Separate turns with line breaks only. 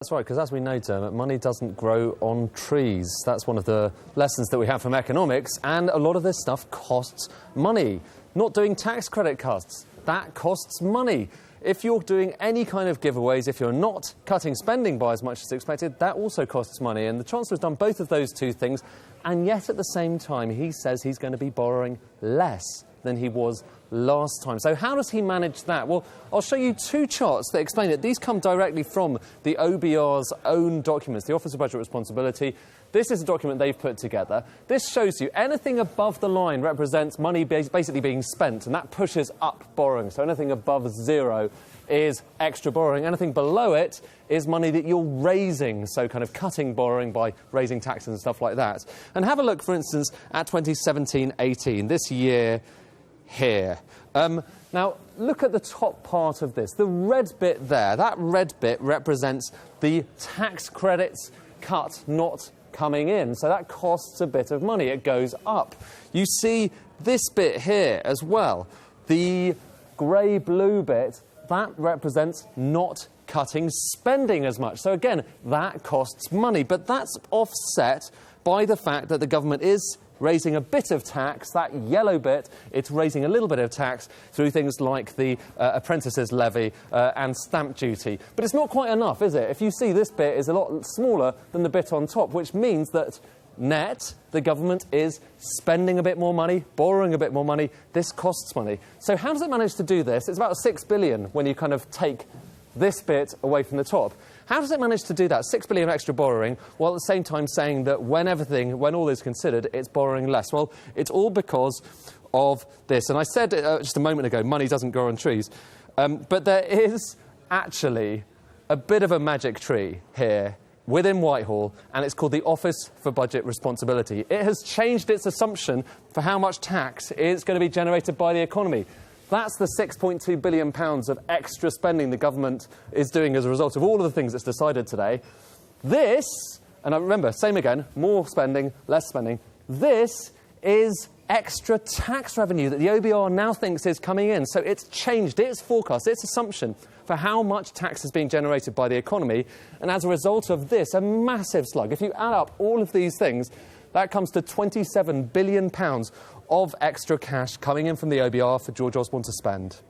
That's right, because as we know, Dermot, money doesn't grow on trees. That's one of the lessons that we have from economics, and a lot of this stuff costs money. Not doing tax credit cuts, that costs money. If you're doing any kind of giveaways, if you're not cutting spending by as much as expected, that also costs money. And the Chancellor has done both of those two things, and yet at the same time he says he's going to be borrowing less than he was last time. So how does he manage that? Well, I'll show you two charts that explain it. These come directly from the OBR's own documents, the Office of Budget Responsibility. This is a document they've put together. This shows you anything above the line represents money basically being spent, and that pushes up borrowing. So anything above zero is extra borrowing. Anything below it is money that you're raising, so kind of cutting borrowing by raising taxes and stuff like that. And have a look, for instance, at 2017-18, this year here. Now, look at the top part of this. The red bit there, that red bit represents the tax credits cut not coming in. So that costs a bit of money. It goes up. You see this bit here as well. The grey-blue bit, that represents not cutting spending as much. So again, that costs money. But that's offset by the fact that the government is raising a bit of tax. That yellow bit, it's raising a little bit of tax through things like the apprentices levy and stamp duty. But it's not quite enough, is it? If you see, this bit is a lot smaller than the bit on top, which means that net, the government is spending a bit more money, borrowing a bit more money. This costs money. So how does it manage to do this? It's about 6 billion when you kind of take this bit away from the top. How does it manage to do that? 6 billion extra borrowing, while at the same time saying that when all is considered, it's borrowing less? Well, it's all because of this. And I said just a moment ago, money doesn't grow on trees. But there is actually a bit of a magic tree here within Whitehall, and it's called the Office for Budget Responsibility. It has changed its assumption for how much tax is going to be generated by the economy. That's the £6.2 billion of extra spending the government is doing as a result of all of the things it's decided today. This, and I remember, same again, more spending, less spending, this is extra tax revenue that the OBR now thinks is coming in. So it's changed its forecast, its assumption for how much tax is being generated by the economy. And as a result of this, a massive slug. If you add up all of these things, that comes to £27 billion of extra cash coming in from the OBR for George Osborne to spend.